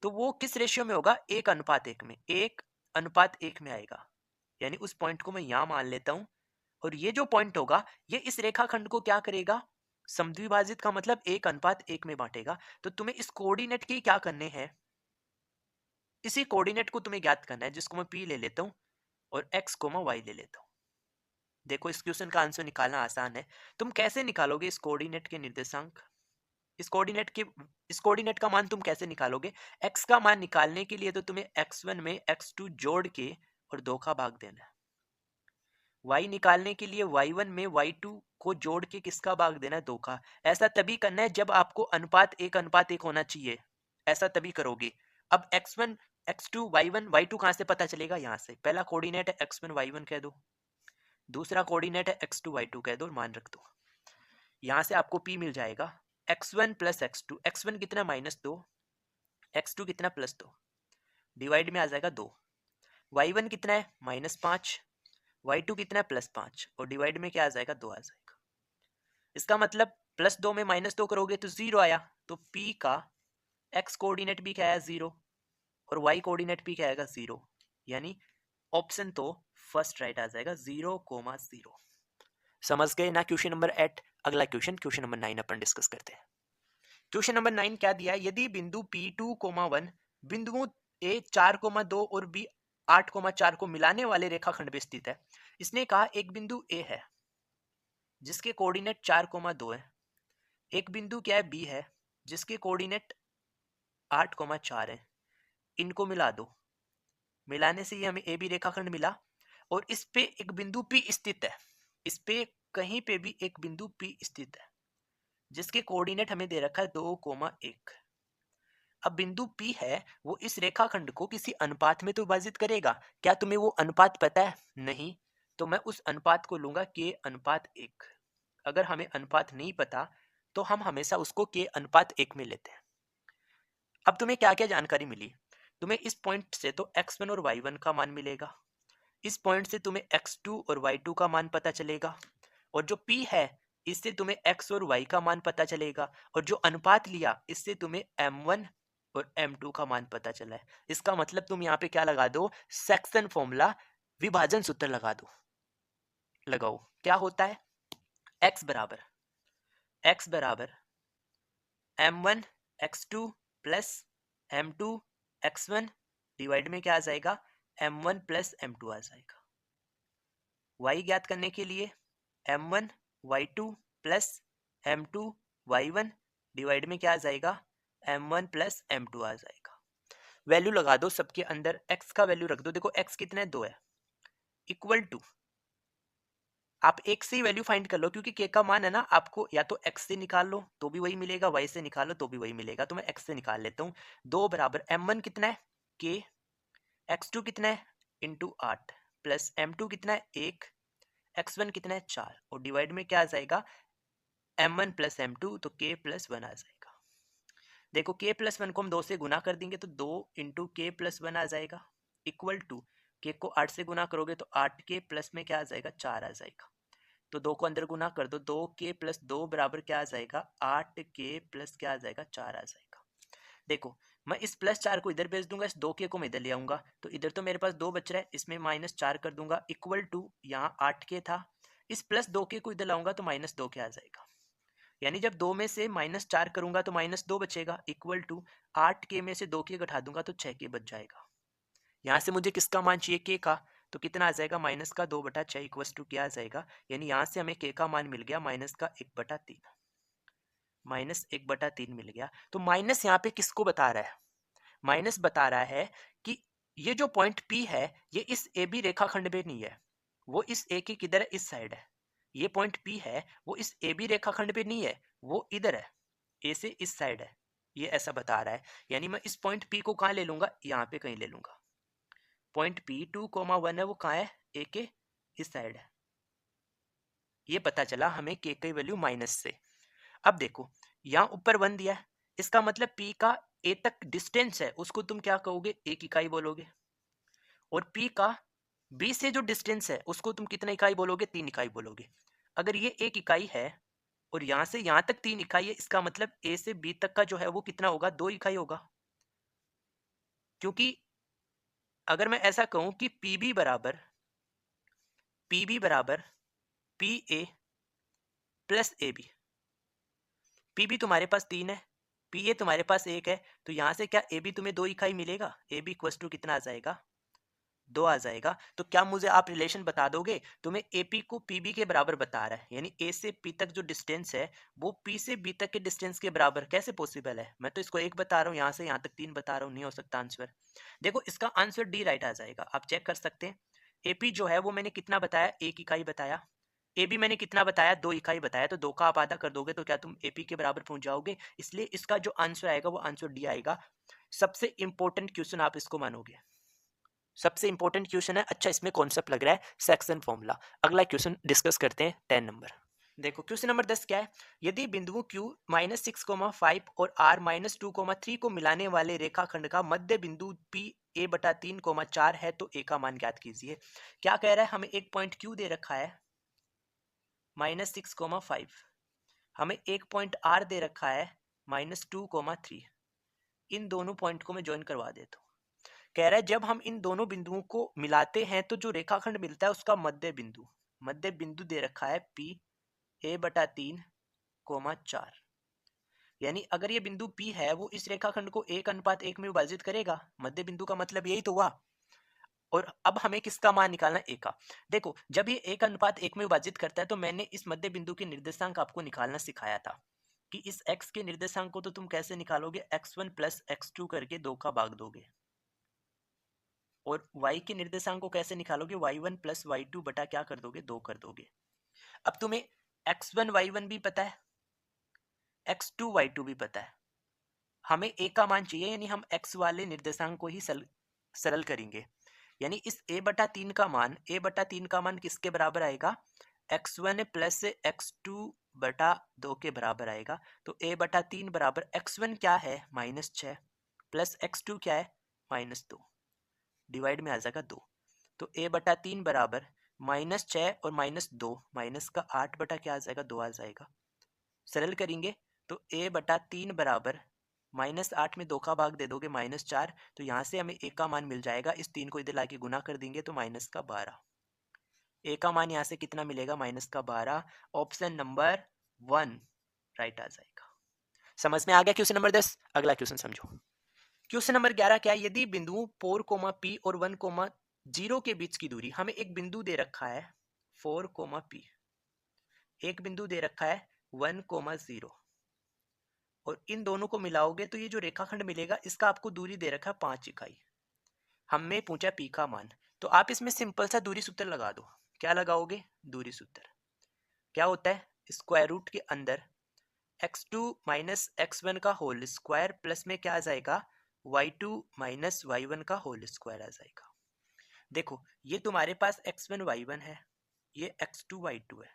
तो वो किस रेशियो में होगा, 1:1 में, 1:1 में आएगा। यानी उस पॉइंट को मैं यहां मान लेता हूं, और ये जो पॉइंट होगा ये इस रेखाखंड को क्या करेगा, समद्विभाजित का मतलब 1:1 में बांटेगा। तो तुम्हें इस कोऑर्डिनेट के क्या करने हैं, इसी कोऑर्डिनेट को तुम्हें ज्ञात करना है, जिसको मैं P ले लेता हूं और x, y ले लेता हूं। देखो इस क्वेश्चन का आंसर निकालना आसान है। तुम कैसे निकालोगे इस कोऑर्डिनेट के निर्देशांक, इस कोऑर्डिनेट का मान तुम कैसे निकालोगे? x का मान निकालने के लिए तो तुम्हें x1 में x2 जोड़ के और 2 का भाग देना है। y निकालने के लिए y1 में y2 को जोड़ के किसका भाग देना है, 2 का। ऐसा तभी करना है जब आपको अनुपात 1:1 होना चाहिए, ऐसा तभी करोगे। अब x1 x2 y1 y2 कहां से पता चलेगा, यहां से। पहला कोऑर्डिनेट है x1 y1 कह दो, दूसरा कोऑर्डिनेट है x2 y2 कह दो और मान रख दो। यहां से आपको p मिल जाएगा x1 प्लस x2। x1 कितना -2, x2 कितना +2, डिवाइड में आ जाएगा 2। y1 कितना है -5, y2 कितना है +5, और डिवाइड में क्या आ जाएगा, 2 आ जाएगा। इसका मतलब +2 में -2 करोगे तो 0 आया। तो p का x कोऑर्डिनेट भी क्या आया 0 और y कोऑर्डिनेट भी क्या आएगा 0। यानी ऑप्शन तो फर्स्ट राइट आ जाएगा 0,0। समझ गए ना क्वेश्चन नंबर 8? अगला क्वेश्चन नंबर 9 अपन डिस्कस करते हैं। क्वेश्चन नंबर 9 क्या दिया है, यदि बिंदु P2, 1 बिंदुओं A 4,2 और B 8,4 को मिलाने वाले रेखाखंड पे स्थित है। इसने कहा एक बिंदु A है जिसके कोऑर्डिनेट 4,2 है, एक बिंदु क्या है B है जिसके कोऑर्डिनेट 8,4 है। इनको मिला दो, मिलाने से ये हमें AB रेखाखंड मिला, और इस पे एक बिंदु P स्थित है, इस पे कहीं पे भी एक बिंदु P स्थित है जिसके कोऑर्डिनेट हमें दे रखा है 2,1। अब बिंदु P है वो इस रेखाखंड को किसी अनुपात में तो विभाजित करेगा। क्या तुम्हें वो अनुपात पता है? नहीं। तो मैं उस अनुपात को लूंगा K:1। अगर हमें अनुपात नहीं पता तो हम हमेशा उसको K:1 में लेते हैं। अब तुम्हें क्या क्या जानकारी मिली? तुम्हें इस पॉइंट से तो x1 और y1 का मान मिलेगा, इस पॉइंट से तुम्हें x2 और y2 का मान पता चलेगा, और जो P है इससे तुम्हें x और y का मान पता चलेगा, और जो अनुपात लिया इससे तुम्हें m1 और m2 का मान पता चला है। इसका मतलब तुम यहाँ पे क्या लगा दो, सेक्शन फॉर्मूला, विभाजन सूत्र लगा दो। लगाओ, क्या होता है, x बराबर m1 x2 plus m2 x1 divide में क्या आ जाएगा, m1 प्लस m2 आ जाएगा। y ज्ञात करने के लिए m1 y2 plus m2 y1 divide में क्या आ जाएगा, m1 प्लस m2 आ जाएगा। वैल्यू लगा दो सबके अंदर, x का वैल्यू रख दो। देखो x कितना है, 2 है, इक्वल टू, आप एक से ही वैल्यू फाइंड कर लो क्योंकि k का मान है ना, आपको या तो x से निकाल लो तो भी वही मिलेगा, y से निकालो तो भी वही मिलेगा। तो मैं x से निकाल लेता हूँ। 2 बराबर m1 कितना है k, x2 कितना है इंटू 8 प्लस m2 कितना है 1, x1 कितना है 4, और डिवाइड में क्या आ जाएगा m1 प्लस m2, तो k प्लस 1 आ जाएगा। देखो k प्लस 1 को हम 2 से गुना कर देंगे तो 2 इंटू के प्लस 1 आ जाएगा, इक्वल टू k को 8 से गुना करोगे तो 8k प्लस में क्या आ जाएगा, 4 आ जाएगा। तो 2 को अंदर गुना कर दो, 2k प्लस 2 बराबर क्या आ जाएगा, 8k प्लस क्या आ जाएगा, 4 आ जाएगा। देखो मैं इस प्लस 4 को इधर भेज दूंगा, इस 2k को मैं इधर ले आऊंगा, तो इधर तो मेरे पास 2 बच रहा है, इसमें माइनस 4 कर दूंगा, इक्वल टू यहाँ 8k था, इस प्लस 2k को इधर लाऊंगा तो माइनस 2k आ जाएगा। यानी जब 2 में से माइनस 4 करूंगा तो माइनस 2 बचेगा, इक्वल टू 8k में से 2k घटा दूंगा तो 6k बच जाएगा। यहाँ से मुझे किसका मान चाहिए, k का, तो कितना आ जाएगा, माइनस का 2/6 इक्वल टू क्या आ जाएगा, यानी यहाँ से हमें k का मान मिल गया माइनस का 1/3, माइनस 1/3 मिल गया। तो माइनस यहाँ पे किसको बता रहा है, माइनस बता रहा है कि ये जो पॉइंट P है ये इस AB रेखाखंड में नहीं है, वो इस A के किधर है, इस साइड है। ये पॉइंट P है वो इस AB रेखाखंड पे नहीं है, वो इधर है, A से इस साइड है, ये ऐसा बता रहा है। यानी मैं इस पॉइंट P को कहाँ ले लूंगा, यहाँ पे कहीं ले लूंगा। पॉइंट P 2,1 है वो कहाँ है, A के इस साइड है। ये पता चला हमें K की वैल्यू माइनस से। अब देखो यहाँ ऊपर 1 दिया है, इसका मतलब P का A तक डिस्टेंस है उसको तुम क्या कहोगे, 1 इकाई बोलोगे, और P का B से जो डिस्टेंस है उसको तुम कितना इकाई बोलोगे, 3 इकाई बोलोगे। अगर ये 1 इकाई है और यहाँ से यहाँ तक 3 इकाई है, इसका मतलब A से B तक का जो है वो कितना होगा, 2 इकाई होगा। क्योंकि अगर मैं ऐसा कहूं कि PB बराबर PA प्लस AB, PB तुम्हारे पास 3 है, PA तुम्हारे पास 1 है, तो यहाँ से क्या AB तुम्हें 2 इकाई मिलेगा, AB इक्वल टू कितना आ जाएगा, 2 आ जाएगा। तो क्या मुझे आप रिलेशन बता दोगे, तुम्हें AP को PB के बराबर बता रहा है, यानी A से P तक जो डिस्टेंस है वो P से B तक के डिस्टेंस के बराबर कैसे पॉसिबल है। मैं तो इसको 1 बता रहा हूँ, यहाँ से यहाँ तक 3 बता रहा हूँ, नहीं हो सकता आंसर। देखो इसका आंसर डी राइट आ जाएगा, आप चेक कर सकते हैं। AP जो है वो मैंने कितना बताया, 1 इकाई बताया, AB मैंने कितना बताया, 2 इकाई बताया, तो 2 का आप आधा कर दोगे तो क्या तुम AP के बराबर पहुंच जाओगे। इसलिए इसका जो आंसर आएगा वो आंसर डी आएगा। सबसे इंपॉर्टेंट क्वेश्चन आप इसको मानोगे, सबसे इंपॉर्टेंट क्वेश्चन है। अच्छा इसमें कॉन्सेप्ट लग रहा है सेक्शन फॉर्मूला। अगला क्वेश्चन डिस्कस करते हैं 10 नंबर। देखो क्वेश्चन नंबर 10 क्या है, यदि बिंदु Q -6,5 और R -2,3 को मिलाने वाले रेखाखंड का मध्य बिंदु P a/3,4 है तो a का मान ज्ञात कीजिए। क्या कह रहा है, हमें एक पॉइंट Q दे रखा है -6,5, हमें एक पॉइंट R दे रखा है -2,3। इन दोनों पॉइंट को मैं ज्वाइन करवा देता हूँ। कह रहा है जब हम इन दोनों बिंदुओं को मिलाते हैं तो जो रेखाखंड मिलता है उसका मध्य बिंदु दे रखा है P a/3,4। यानी अगर ये बिंदु P है वो इस रेखाखंड को 1:1 में विभाजित करेगा, मध्य बिंदु का मतलब यही तो हुआ। और अब हमें किसका मान निकालना है, A का। देखो जब ये 1:1 में विभाजित करता है तो मैंने इस मध्य बिंदु के निर्देशांक आपको निकालना सिखाया था कि इस x के निर्देशांक को तो तुम कैसे निकालोगे, x1 प्लस x2 करके 2 का भाग दोगे, और y के निर्देशांक को कैसे निकालोगे, y1 प्लस y2 बटा क्या कर दोगे, 2 कर दोगे। अब तुम्हें x1 y1 भी पता है, x2 y2 भी पता है, हमें a का मान चाहिए, यानी हम x वाले निर्देशांक को ही सरल करेंगे। यानी इस a/3 का मान, a/3 का मान किसके बराबर आएगा, x1 प्लस x2 बटा 2 के बराबर आएगा। तो a/3 बराबर x1 क्या है -6 प्लस x2 क्या है -2, डिवाइड में आ जाएगा 2। तो a/3 बराबर -6 और -2, माइनस का 8 बटा क्या आ जाएगा, 2 आ जाएगा। सरल करेंगे तो a/3 बराबर -8 में 2 का भाग दे दोगे -4, तो यहाँ से हमें a का मान मिल जाएगा, इस 3 को इधर लाके गुना कर देंगे तो -12। a का मान यहाँ से कितना मिलेगा, -12। ऑप्शन नंबर 1 राइट आ जाएगा। समझ में आ गया क्वेश्चन नंबर 10। अगला क्वेश्चन समझो। क्वेश्चन नंबर 11 क्या है, यदि बिंदु 4, P और 1, 0 के बीच की दूरी, हमें एक बिंदु दे रखा है 4, P, एक बिंदु दे रखा है 1, 0, और इन दोनों को मिलाओगे तो ये जो रेखाखंड मिलेगा इसका आपको दूरी दे रखा है 5 इकाई। हमने पूछा P का मान, तो आप इसमें सिंपल सा दूरी सूत्र लगा दो। क्या लगाओगे, दूरी सूत्र क्या होता है, स्क्वायर रूट के अंदर x2 माइनस x1 का होल स्क्वायर प्लस में क्या आ जाएगा, y2 माइनस y1 का होल स्क्वायर आ जाएगा। देखो ये तुम्हारे पास x1 y1 है, ये x2 y2 है।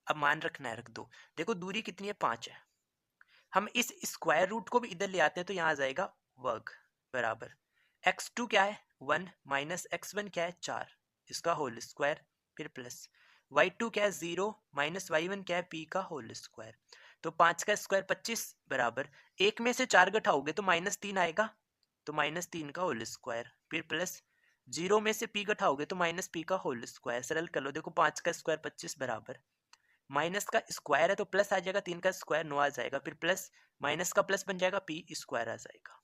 अब मान रखना है, रख दो। देखो दूरी कितनी है, 5 है। हम इस स्क्वायर रूट को भी इधर ले आते हैं तो यहाँ आ जाएगा वर्ग बराबर x2 क्या है 1 माइनस x1 क्या है 4 इसका होल स्क्वायर फिर प्लस y2 क्या है 0 माइनस y1 क्या है p का होल स्क्वायर। तो 5 का स्क्वायर 25 बराबर एक में से 4 घटाओगे तो -3 आएगा तो -3 का होल स्क्वायर फिर प्लस 0 में से p घटाओगे तो -p का होल स्क्वायर। सरल कर लो, देखो 5 का स्क्वायर 25 बराबर माइनस का स्क्वायर है तो प्लस आ जाएगा 3 का स्क्वायर 9 आ जाएगा फिर प्लस माइनस का प्लस बन जाएगा p स्क्वायर आ जाएगा।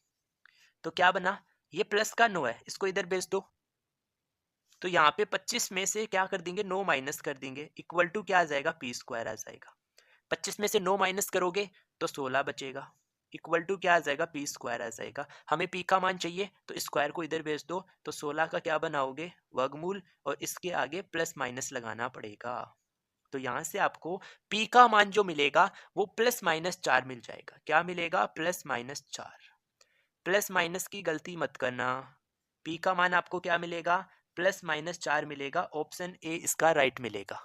तो क्या बना, ये प्लस का 9 है इसको इधर भेज दो तो यहाँ पे 25 में से क्या कर देंगे 9 माइनस कर देंगे इक्वल टू क्या आ जाएगा p स्क्वायर आ जाएगा। 25 में से 9 माइनस करोगे तो 16 बचेगा इक्वल टू क्या आ जाएगा p स्क्वायर आ जाएगा। हमें p का मान चाहिए तो स्क्वायर को इधर भेज दो तो 16 का क्या बनाओगे वर्गमूल और इसके आगे प्लस माइनस लगाना पड़ेगा। तो यहाँ से आपको p का मान जो मिलेगा वो +-4 मिल जाएगा। क्या मिलेगा +-4। प्लस माइनस की गलती मत करना, p का मान आपको क्या मिलेगा +-4 मिलेगा। ऑप्शन ए इसका राइट मिलेगा।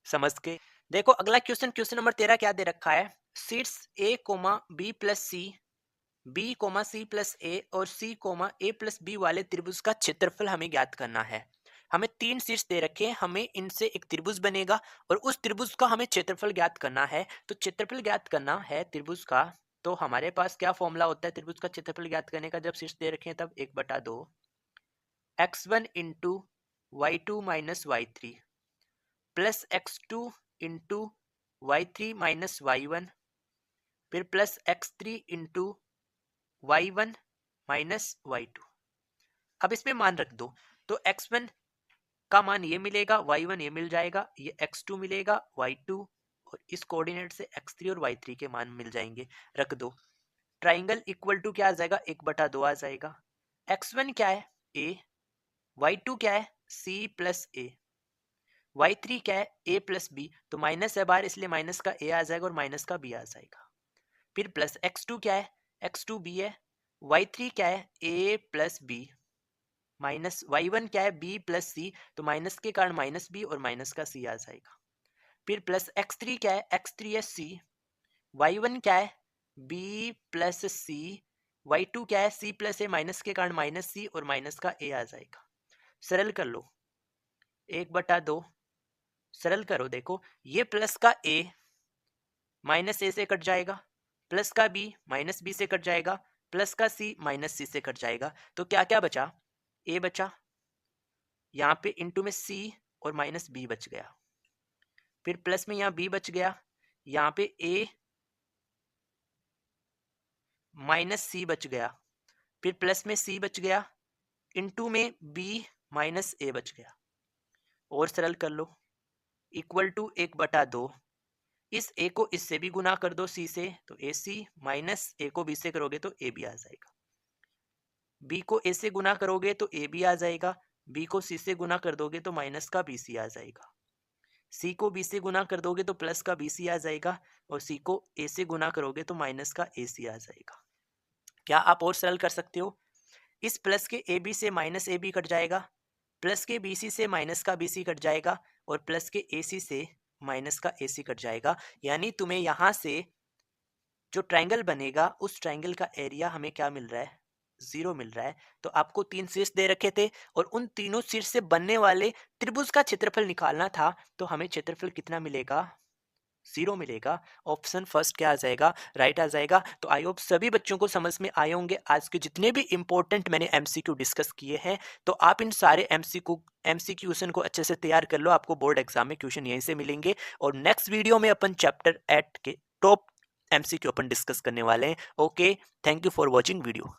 समझ के देखो अगला क्वेश्चन, क्वेश्चन नंबर 13 क्या दे रखा है, सीट्स a, b प्लस सी, b, c प्लस a और c, a प्लस b वाले त्रिभुज का क्षेत्रफल हमें ज्ञात करना है। हमें 3 शीर्ष दे रखे हैं, हमें इनसे एक त्रिभुज बनेगा और उस त्रिभुज का हमें क्षेत्रफल ज्ञात करना है। तो क्षेत्रफल ज्ञात करना है त्रिभुज का, तो हमारे पास क्या फॉर्मूला होता है त्रिभुज का क्षेत्रफल ज्ञात करने का, जब शीर्ष दे रखे हैं तब 1/2 x1 into y2 minus y3 plus x2 into y3 minus y1 फिर plus x3 into y1 minus y2। अब इसमें मान रख दो तो x1 का मान ये मिलेगा, y1 ये मिल जाएगा, ये x2 मिलेगा, y2 और इस कोऑर्डिनेट से x3 और y3 के मान मिल जाएंगे। रख दो, ट्राइंगल इक्वल टू क्या आ जाएगा 1/2 आ जाएगा। x1 क्या है a, y2 क्या है c प्लस a, y3 क्या है a प्लस b, तो माइनस है बाहर इसलिए माइनस का a आ जाएगा और माइनस का b आ जाएगा। फिर प्लस x2 क्या है x2 b है, y3 क्या है a plus b minus y1 क्या है b प्लस c, तो माइनस के कारण माइनस b और माइनस का c आ जाएगा। फिर प्लस x3 क्या है x3 है c, y1 क्या है b प्लस c, y2 क्या है c प्लस a माइनस के कारण माइनस c और माइनस का a आ जाएगा। सरल कर लो 1/2 सरल करो, देखो ये प्लस का a माइनस a से कट जाएगा, प्लस का b माइनस b से कट जाएगा, प्लस का c माइनस c से कट जाएगा। तो क्या क्या बचा, a बचा, यहाँ पे इंटू में c और माइनस b बच गया, फिर प्लस में यहाँ b बच गया, यहाँ पे a माइनस c बच गया, फिर प्लस में c बच गया, इंटू में b माइनस a बच गया। और सरल कर लो इक्वल टू 1/2, इस a को इससे भी गुना कर दो c से तो ac माइनस a को b से करोगे तो ab आ जाएगा, b को a से गुना करोगे तो ab आ जाएगा, b को c से गुना कर दोगे तो माइनस का bc आ जाएगा, c को b से गुना कर दोगे तो प्लस का bc आ जाएगा और c को a से गुना करोगे तो माइनस का ac आ जाएगा। क्या आप और सरल कर सकते हो, इस प्लस के ab से माइनस ab कट जाएगा, प्लस के bc से माइनस का bc कट जाएगा और प्लस के ac से माइनस का ac कट जाएगा। यानी तुम्हें यहाँ से जो ट्रायंगल बनेगा उस ट्रायंगल का एरिया हमें क्या मिल रहा है 0 मिल रहा है। तो आपको 3 शीर्ष दे रखे थे और उन तीनों शीर्ष से बनने वाले त्रिभुज का क्षेत्रफल निकालना था, तो हमें क्षेत्रफल कितना मिलेगा 0 मिलेगा। ऑप्शन फर्स्ट क्या आ जाएगा राइट आ जाएगा। तो आई होप सभी बच्चों को समझ में आए होंगे आज के जितने भी इंपॉर्टेंट मैंने एमसीक्यू डिस्कस किए हैं। तो आप इन सारे एमसीक्यू क्वेश्चन को अच्छे से तैयार कर लो, आपको बोर्ड एग्जाम में क्वेश्चन यहीं से मिलेंगे। और नेक्स्ट वीडियो में अपन चैप्टर 8 के टॉप एमसीक्यू अपन डिस्कस करने वाले हैं। Okay, thank you for watching video.